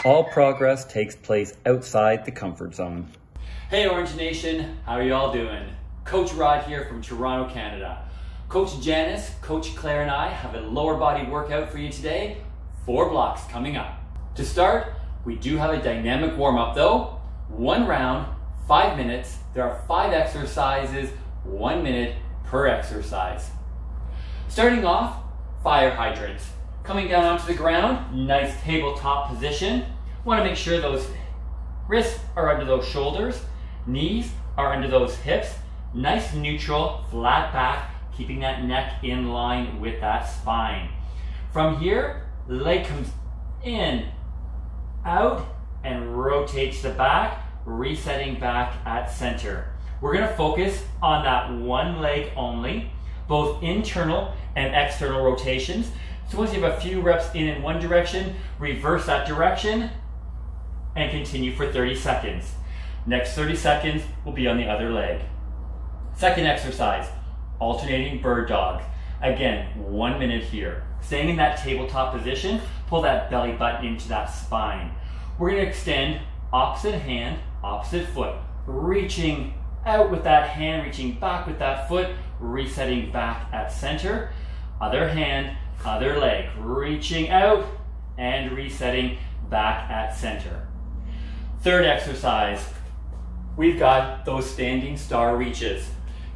All progress takes place outside the comfort zone. Hey Orange Nation, how are you all doing? Coach Rod here from Toronto, Canada. Coach Janice, Coach Claire and I have a lower body workout for you today. 4 blocks coming up. To start, we do have a dynamic warm-up though. 1 round, 5 minutes. There are 5 exercises, 1 minute per exercise. Starting off, fire hydrants. Coming down onto the ground, nice tabletop position. Want to make sure those wrists are under those shoulders, knees are under those hips. Nice neutral, flat back, keeping that neck in line with that spine. From here, leg comes in, out, and rotates the back, resetting back at center. We're going to focus on that one leg only, both internal and external rotations. So once you have a few reps in one direction, reverse that direction and continue for 30 seconds. Next 30 seconds will be on the other leg. Second exercise, alternating bird dogs. Again, 1 minute here. Staying in that tabletop position, pull that belly button into that spine. We're going to extend opposite hand, opposite foot, reaching out with that hand, reaching back with that foot, resetting back at center. Other hand, other leg, reaching out and resetting back at center. Third exercise, we've got those standing star reaches.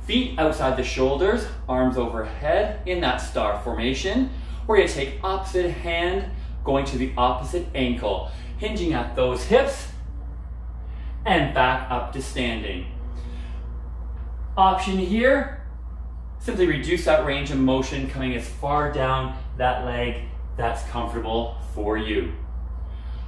Feet outside the shoulders, arms overhead in that star formation. We're going to take opposite hand, going to the opposite ankle, hinging at those hips and back up to standing. Option here, simply reduce that range of motion, coming as far down that leg that's comfortable for you.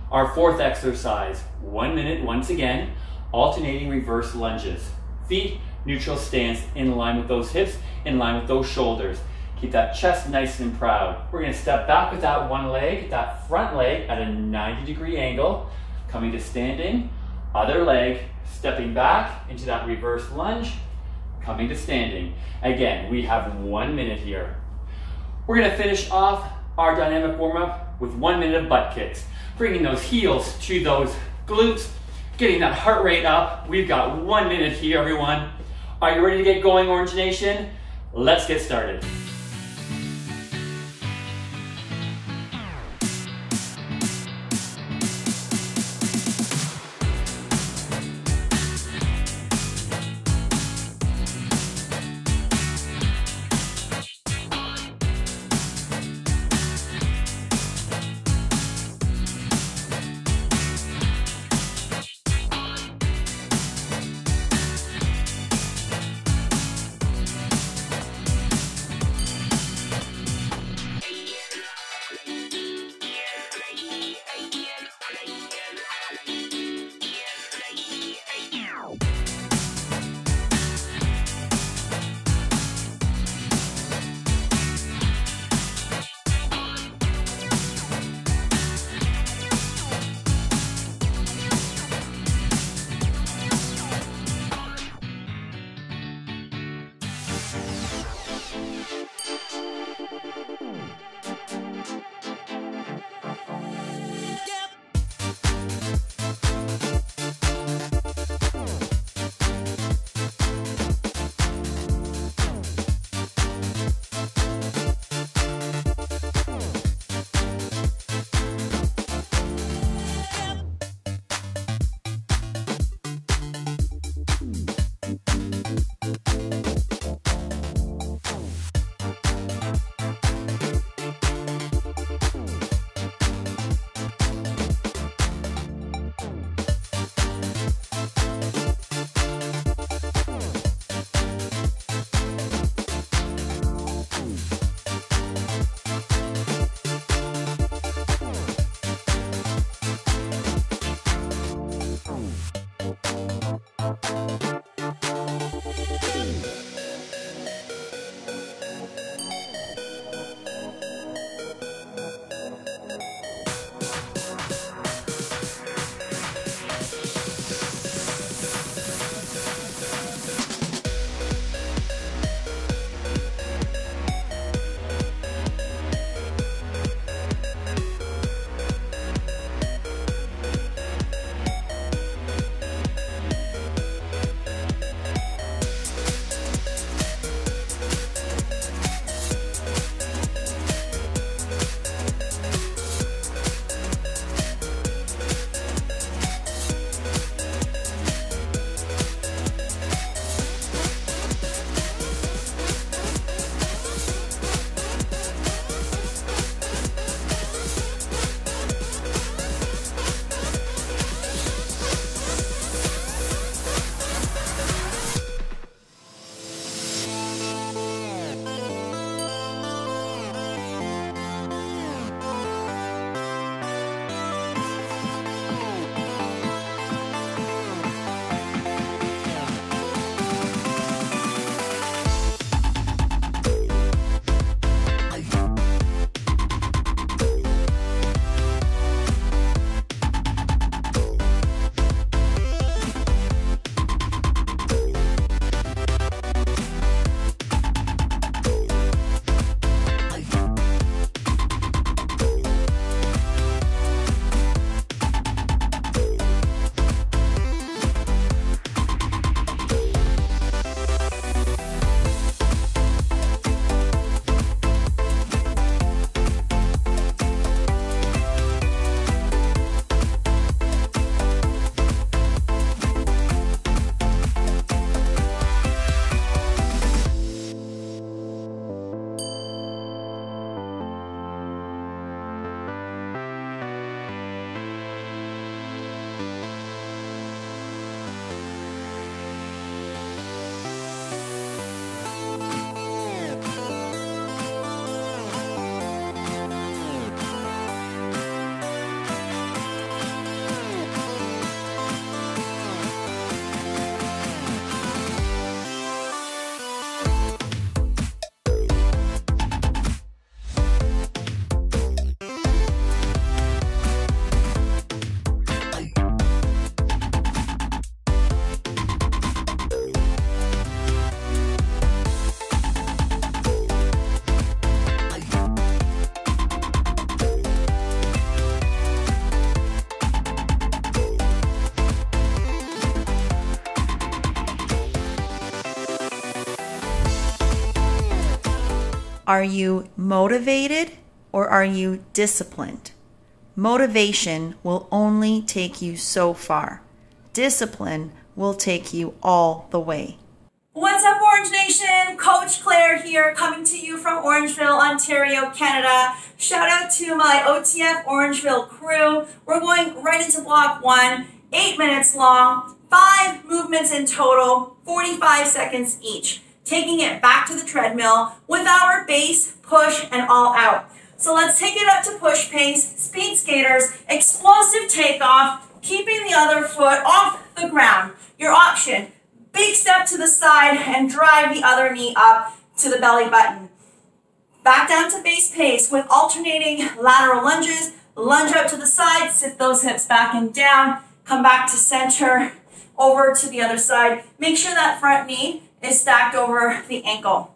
Our fourth exercise, 1 minute once again, alternating reverse lunges. Feet, neutral stance in line with those hips, in line with those shoulders. Keep that chest nice and proud. We're going to step back with that one leg, that front leg at a 90-degree angle, coming to standing. Other leg, stepping back into that reverse lunge, coming to standing. Again, we have 1 minute here. We're going to finish off our dynamic warm-up with 1 minute of butt kicks. Bringing those heels to those glutes, getting that heart rate up. We've got 1 minute here, everyone. Are you ready to get going, Orange Nation? Let's get started. Are you motivated or are you disciplined? Motivation will only take you so far. Discipline will take you all the way. What's up, Orange Nation? Coach Claire here, coming to you from Orangeville, Ontario, Canada. Shout out to my OTF Orangeville crew. We're going right into block 1, 8 minutes long, 5 movements in total, 45 seconds each. Taking it back to the treadmill with our base, push, and all out. So let's take it up to push pace, speed skaters, explosive takeoff, keeping the other foot off the ground. Your option, big step to the side and drive the other knee up to the belly button. Back down to base pace with alternating lateral lunges. Lunge out to the side, sit those hips back and down, come back to center, over to the other side. Make sure that front knee is stacked over the ankle.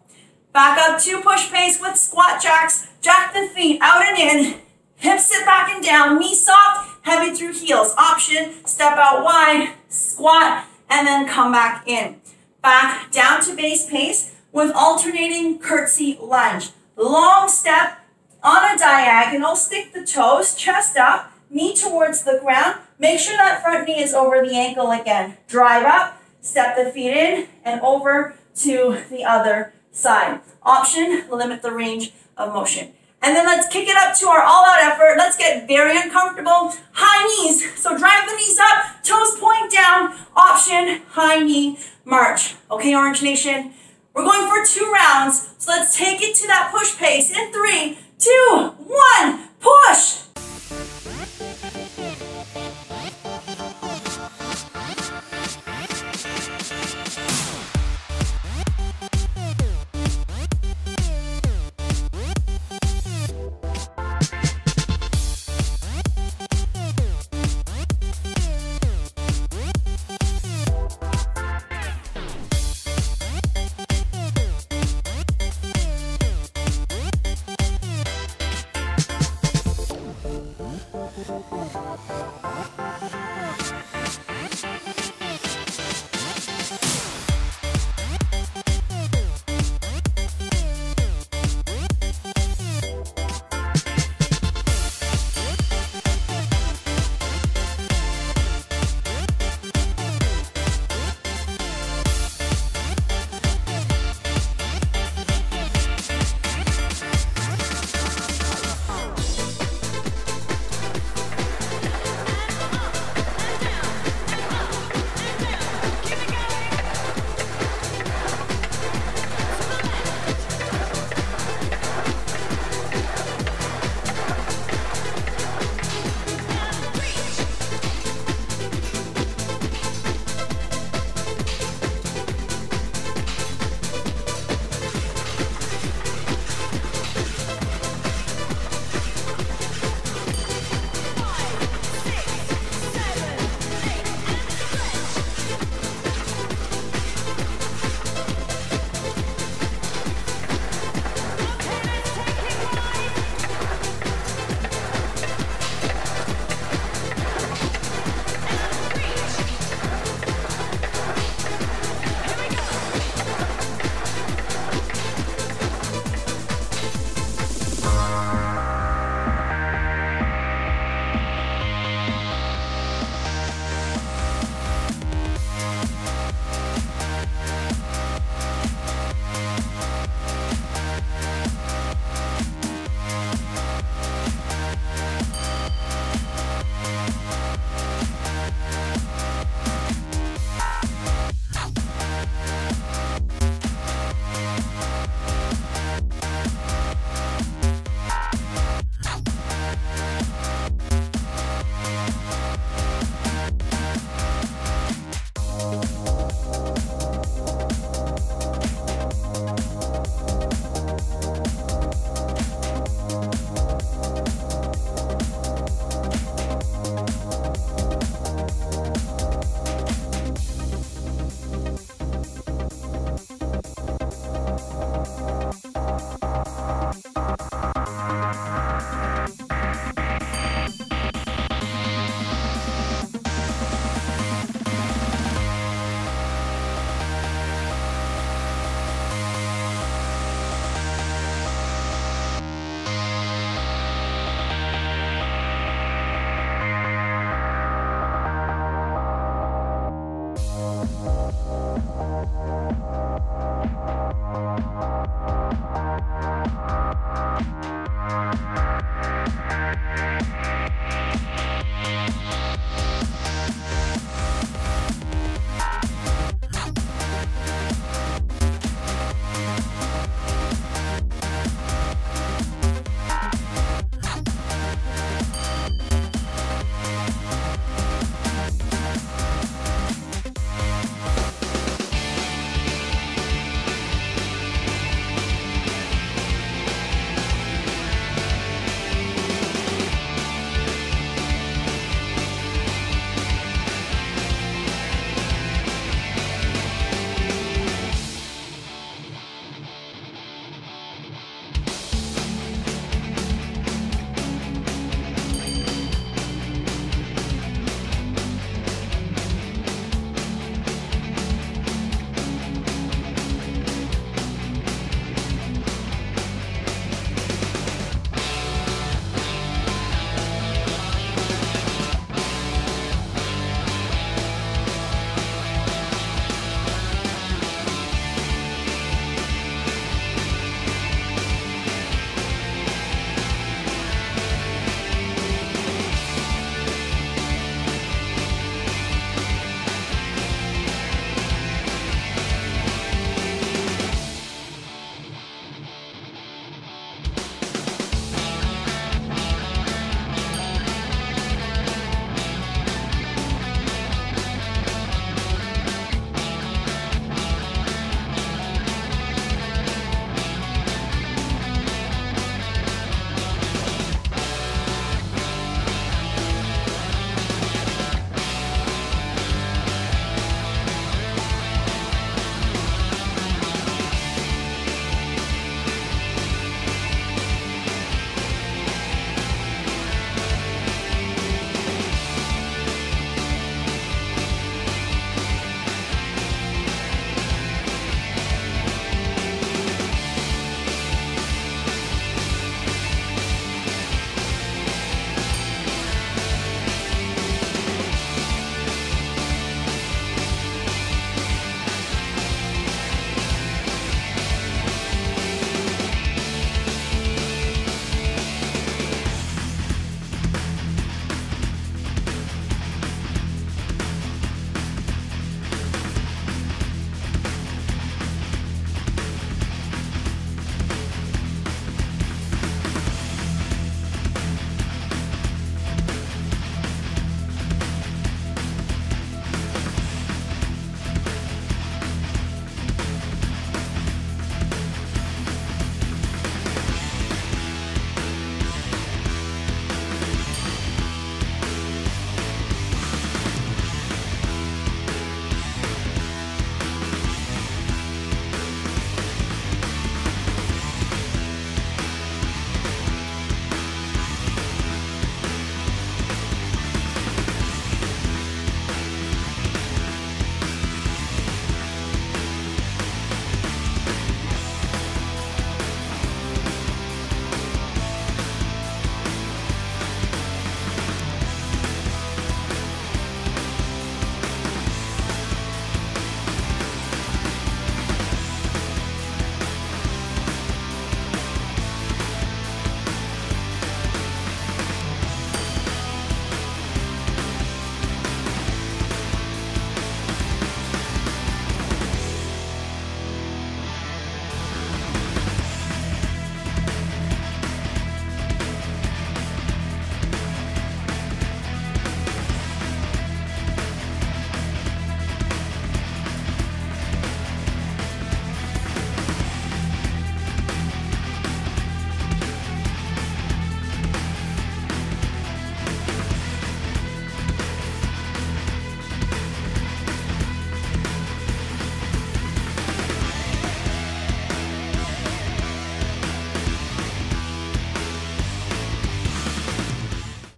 Back up to push pace with squat jacks. Jack the feet out and in. Hips sit back and down. Knee soft, heavy through heels. Option, step out wide, squat, and then come back in. Back down to base pace with alternating curtsy lunge. Long step on a diagonal. Stick the toes, chest up, knee towards the ground. Make sure that front knee is over the ankle again. Drive up, step the feet in, and over to the other side. Option, limit the range of motion. And then let's kick it up to our all-out effort. Let's get very uncomfortable. High knees. So drive the knees up, toes point down. Option, high knee march. Okay, Orange Nation? We're going for 2 rounds. So let's take it to that push pace in 3, 2, 1, push.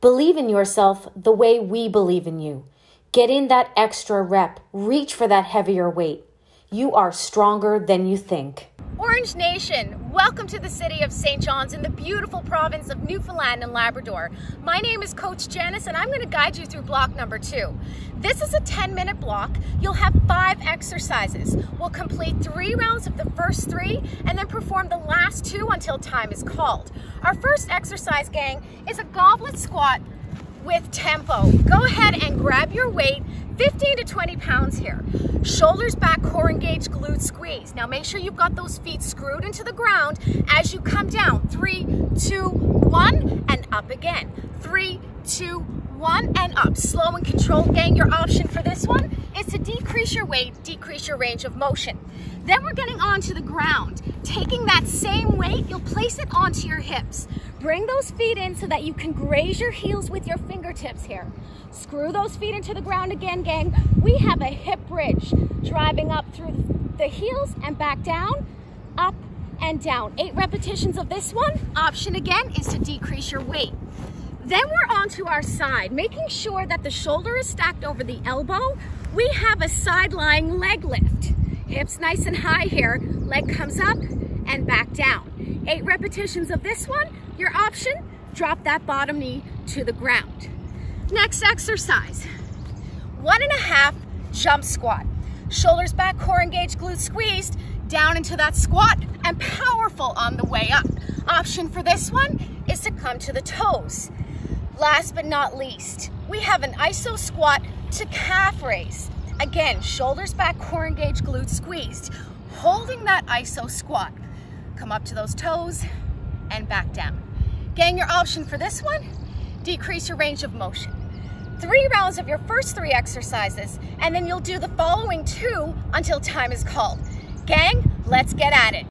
Believe in yourself the way we believe in you. Get in that extra rep. Reach for that heavier weight. You are stronger than you think. Orange Nation, welcome to the city of St. John's in the beautiful province of Newfoundland and Labrador. My name is Coach Janice and I'm going to guide you through block number 2. This is a 10-minute block. You'll have 5 exercises. We'll complete 3 rounds of the first 3 and then perform the last 2 until time is called. Our first exercise, gang, is a goblet squat with tempo. Go ahead and grab your weight, 15 to 20 pounds here. Shoulders back, core engaged, glute squeeze. Now make sure you've got those feet screwed into the ground as you come down. 3, 2, 1, and up again. 3, 2, 1, and up. Slow and controlled, gang. Your option for this one is to decrease your weight, decrease your range of motion. Then we're getting onto the ground. Taking that same weight, you'll place it onto your hips. Bring those feet in so that you can graze your heels with your fingertips here. Screw those feet into the ground again, gang. We have a hip bridge, driving up through the heels and back down, up and down. 8 repetitions of this one. Option again is to decrease your weight. Then we're onto our side, making sure that the shoulder is stacked over the elbow. We have a side lying leg lift. Hips nice and high here. Leg comes up and back down. 8 repetitions of this one. Your option, drop that bottom knee to the ground. Next exercise, 1.5 jump squat. Shoulders back, core engaged, glutes squeezed, down into that squat and powerful on the way up. Option for this one is to come to the toes. Last but not least, we have an iso squat to calf raise. Again, shoulders back, core engaged, glutes squeezed. Holding that iso squat. Come up to those toes and back down. Gang, your option for this one, decrease your range of motion. 3 rounds of your first 3 exercises, and then you'll do the following 2 until time is called. Gang, let's get at it.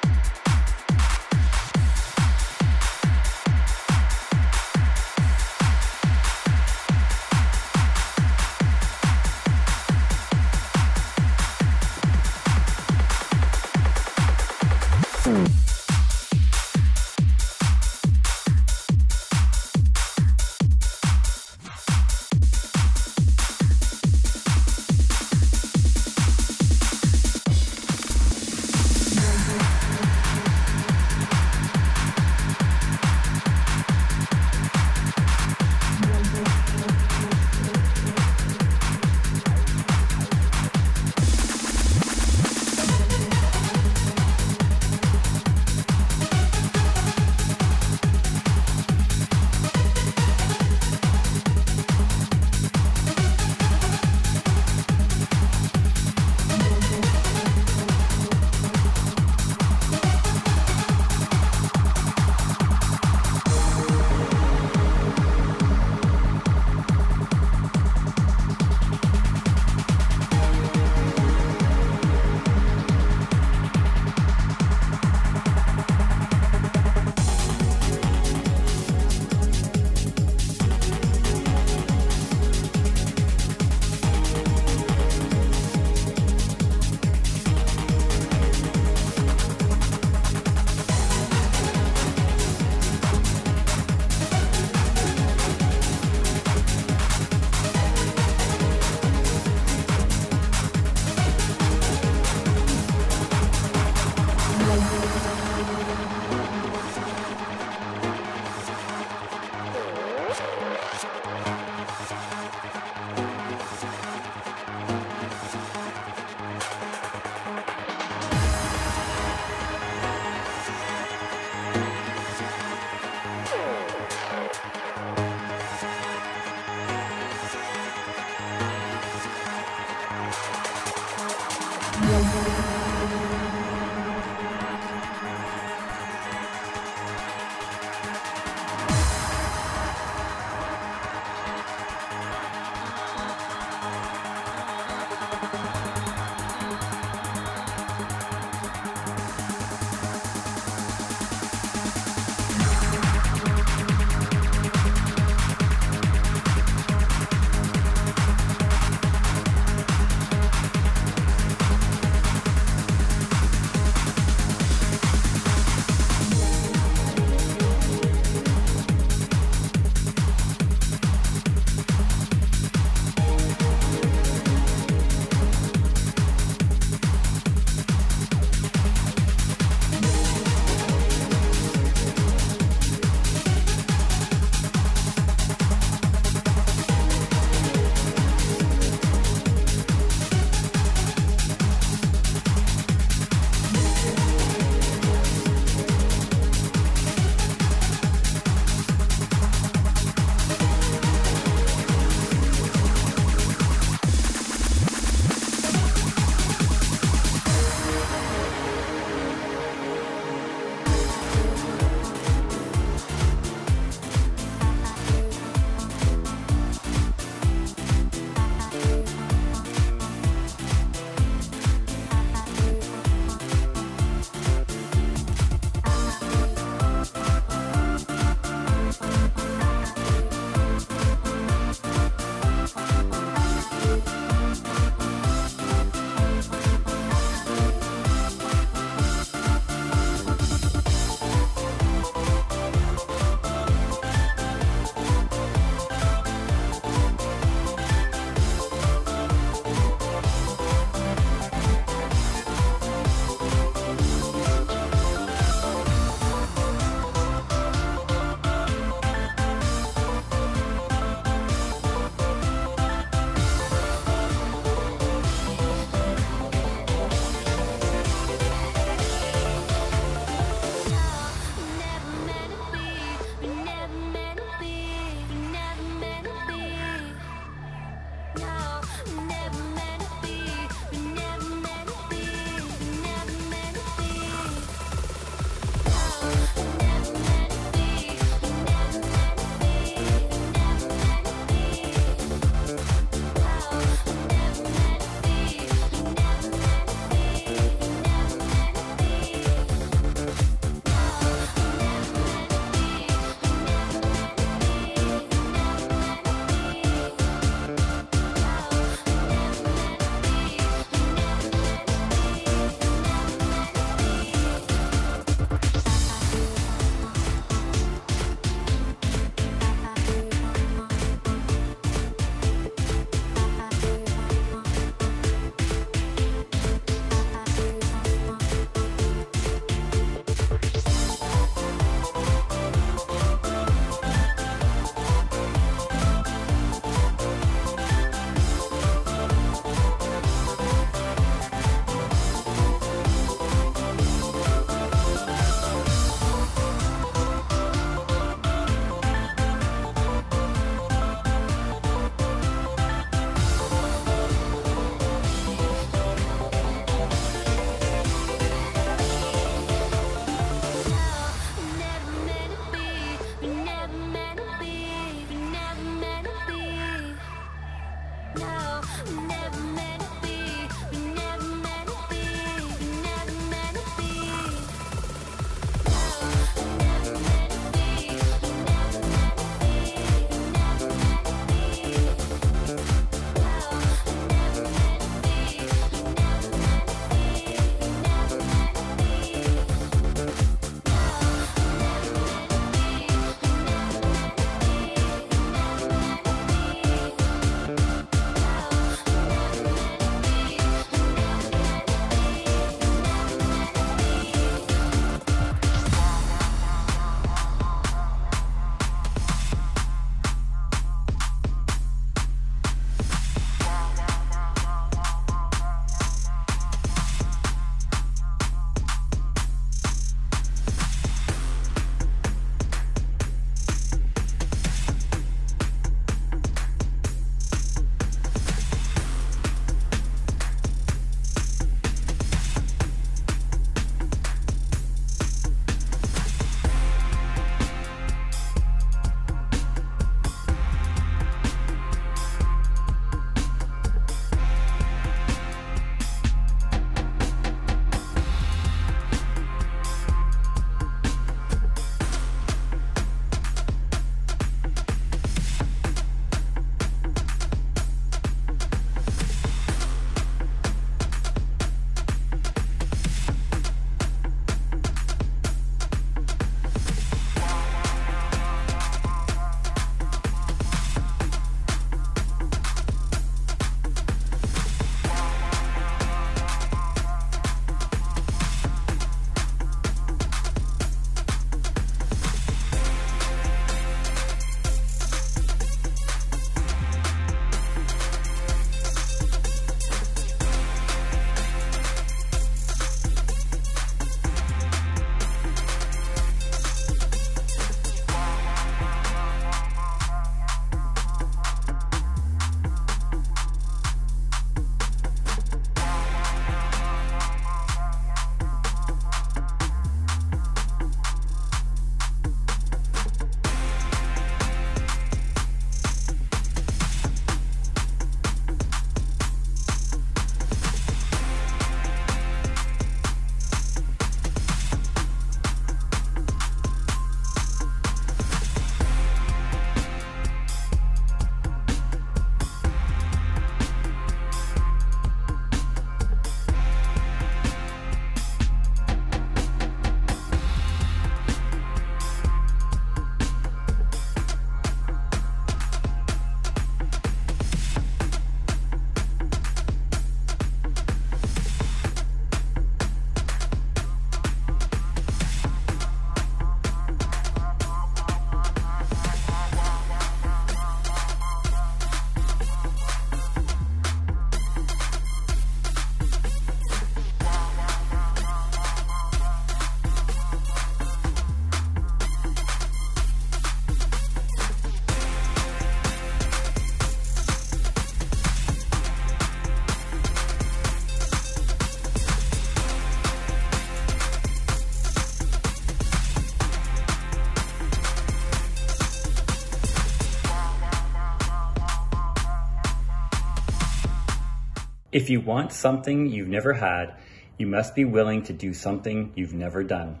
If you want something you've never had, you must be willing to do something you've never done.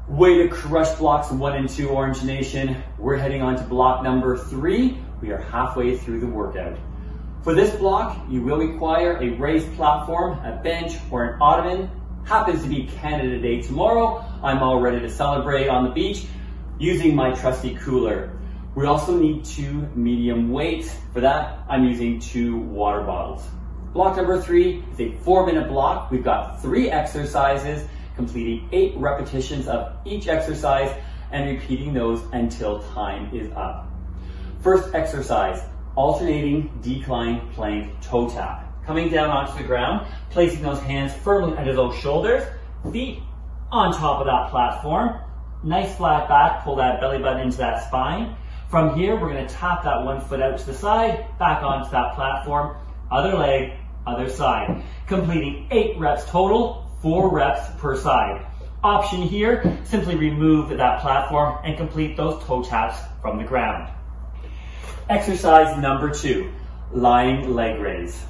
Way to crush blocks 1 and 2, Orange Nation. We're heading on to block number 3. We are halfway through the workout. For this block, you will require a raised platform, a bench, or an ottoman. Happens to be Canada Day tomorrow. I'm all ready to celebrate on the beach using my trusty cooler. We also need 2 medium weights. For that, I'm using 2 water bottles. Block number 3 is a 4-minute block. We've got 3 exercises, completing 8 repetitions of each exercise and repeating those until time is up. First exercise, alternating decline plank toe tap. Coming down onto the ground, placing those hands firmly under those shoulders, feet on top of that platform. Nice flat back, pull that belly button into that spine. From here, we're going to tap that one foot out to the side, back onto that platform, other leg, other side. Completing 8 reps total, 4 reps per side. Option here, simply remove that platform and complete those toe taps from the ground. Exercise number 2, lying leg raise.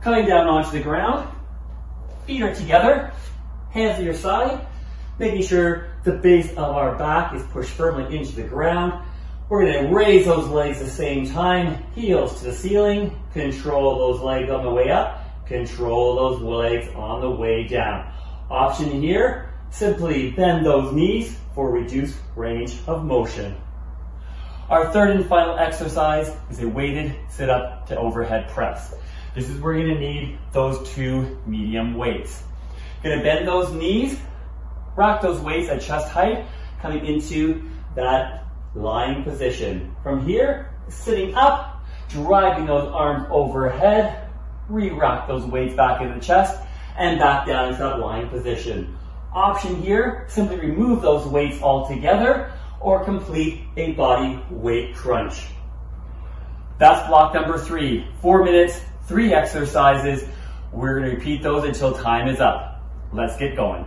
Coming down onto the ground, feet are together, hands to your side, making sure the base of our back is pushed firmly into the ground. We're going to raise those legs at the same time, heels to the ceiling, control those legs on the way up, control those legs on the way down. Option here, simply bend those knees for reduced range of motion. Our third and final exercise is a weighted sit-up to overhead press. This is where you're going to need those 2 medium weights. Going to bend those knees, rock those weights at chest height, coming into that lying position. From here, sitting up, driving those arms overhead, re-rock those weights back into the chest, and back down into that lying position. Option here, simply remove those weights altogether, or complete a body weight crunch. That's block number 3, 4 minutes, 3 exercises. We're going to repeat those until time is up. Let's get going.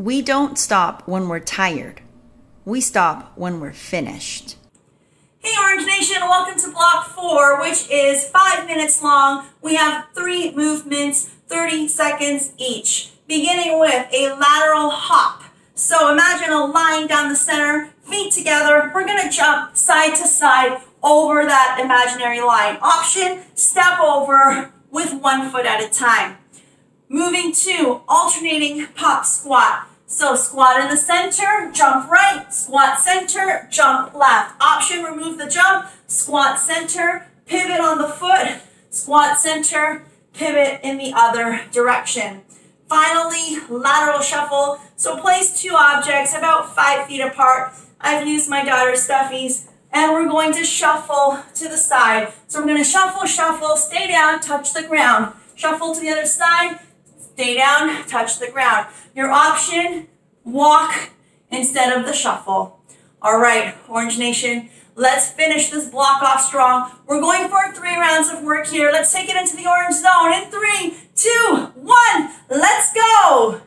We don't stop when we're tired. We stop when we're finished. Hey Orange Nation, welcome to block 4, which is 5 minutes long. We have 3 movements, 30 seconds each, beginning with a lateral hop. So imagine a line down the center, feet together. We're going to jump side to side over that imaginary line. Option, step over with 1 foot at a time. Moving to alternating pop squat. So squat in the center, jump right, squat center, jump left. Option, remove the jump, squat center, pivot on the foot, squat center, pivot in the other direction. Finally, lateral shuffle. So place 2 objects about 5 feet apart. I've used my daughter's stuffies, and we're going to shuffle to the side. So we're going to shuffle, shuffle, stay down, touch the ground. Shuffle to the other side, stay down, touch the ground. Your option, walk instead of the shuffle. All right, Orange Nation, let's finish this block off strong. We're going for 3 rounds of work here. Let's take it into the orange zone in 3, 2, 1. Let's go.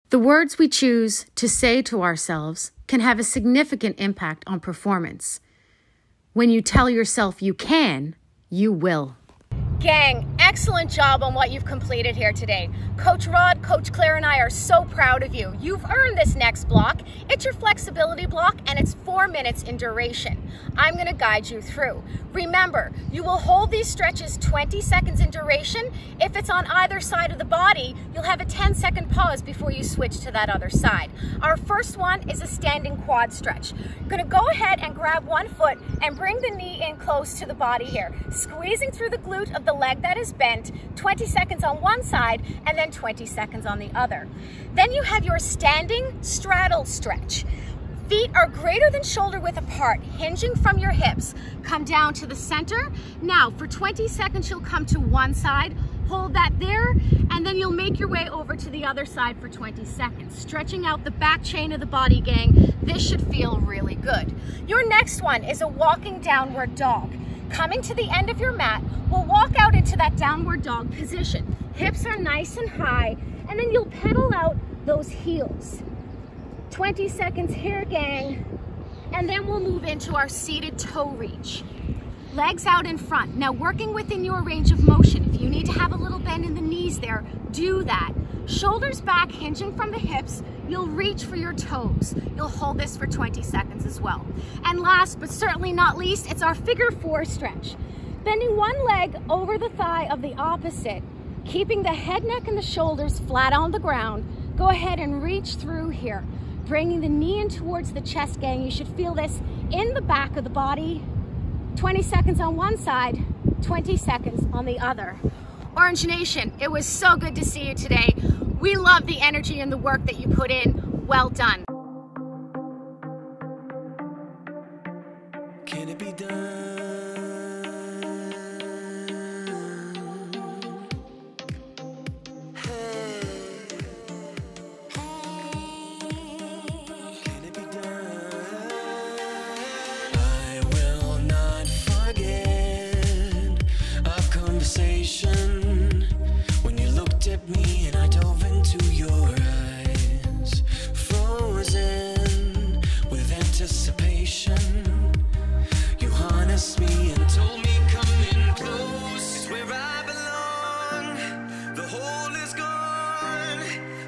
The words we choose to say to ourselves can have a significant impact on performance. When you tell yourself you can, you will. Gang, excellent job on what you've completed here today. Coach Rod, Coach Claire, and I are so proud of you. You've earned this next block. It's your flexibility block, and it's 4 minutes in duration. I'm going to guide you through. Remember, you will hold these stretches 20 seconds in duration. If it's on either side of the body, you'll have a 10-second pause before you switch to that other side. Our first one is a standing quad stretch. You're going to go ahead and grab one foot and bring the knee in close to the body here, squeezing through the glute of the leg that is bent, 20 seconds on one side and then 20 seconds on the other. Then you have your standing straddle stretch. Feet are greater than shoulder width apart, hinging from your hips. Come down to the center. Now for 20 seconds, you'll come to one side, hold that there, and then you'll make your way over to the other side for 20 seconds. Stretching out the back chain of the body, gang. This should feel really good. Your next one is a walking downward dog. Coming to the end of your mat, we'll walk out into that downward dog position. Hips are nice and high, and then you'll pedal out those heels. 20 seconds here, gang. And then we'll move into our seated toe reach. Legs out in front. Now working within your range of motion. If you need to have a little bend in the knees there, do that. Shoulders back, hinging from the hips. You'll reach for your toes. You'll hold this for 20 seconds as well. And last but certainly not least, it's our figure 4 stretch. Bending one leg over the thigh of the opposite, keeping the head, neck, and the shoulders flat on the ground. Go ahead and reach through here. Bringing the knee in towards the chest, gang. You should feel this in the back of the body. 20 seconds on one side, 20 seconds on the other. Orange Nation, it was so good to see you today. We love the energy and the work that you put in. Well done. Can it be done? When you looked at me and I dove into your eyes, frozen with anticipation, you harnessed me and told me come in close. It's where I belong, the hole is gone.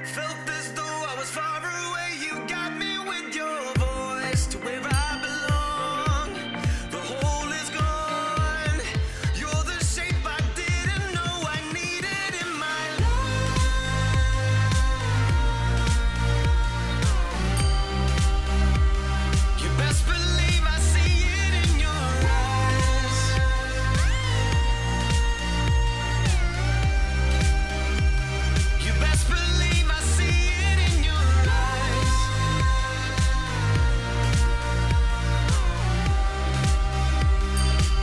Felt as though I was far away, you got me with your voice. To where I belong, the hole is gone. You're the shape I didn't know I needed in my life. You best believe I see it in your eyes. You best believe I see it in your eyes.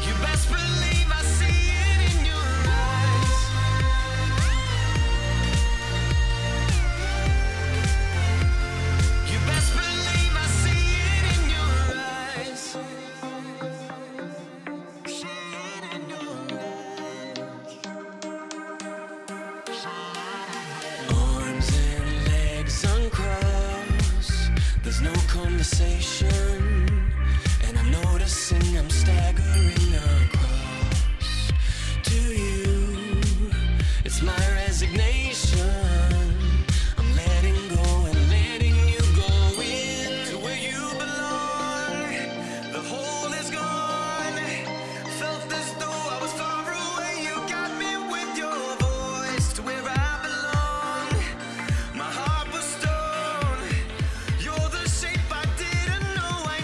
You best believe I see it in your eyes. You best believe I see it in your eyes. See it in your eyes. Arms and legs uncrossed. There's no conversation, and I'm noticing I'm staggering across to you. It's my resignation. I'm letting go and letting you go in to where you belong. The hole is gone. Felt as though I was far away. You got me with your voice. To where I belong. My heart was stone. You're the shape I didn't know I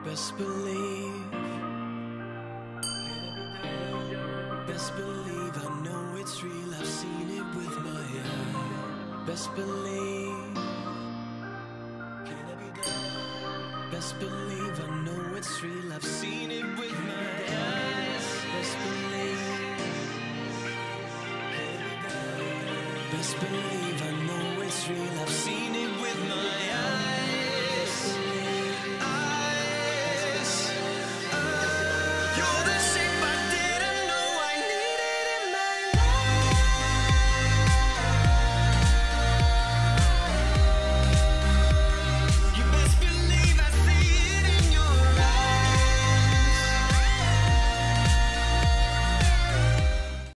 Best believe. Best believe I know it's real. I've seen it with my eyes. Best believe. Best believe I know it's real. I've seen it with my eyes. Best believe. Best believe I know it's real. I've seen it with my eyes.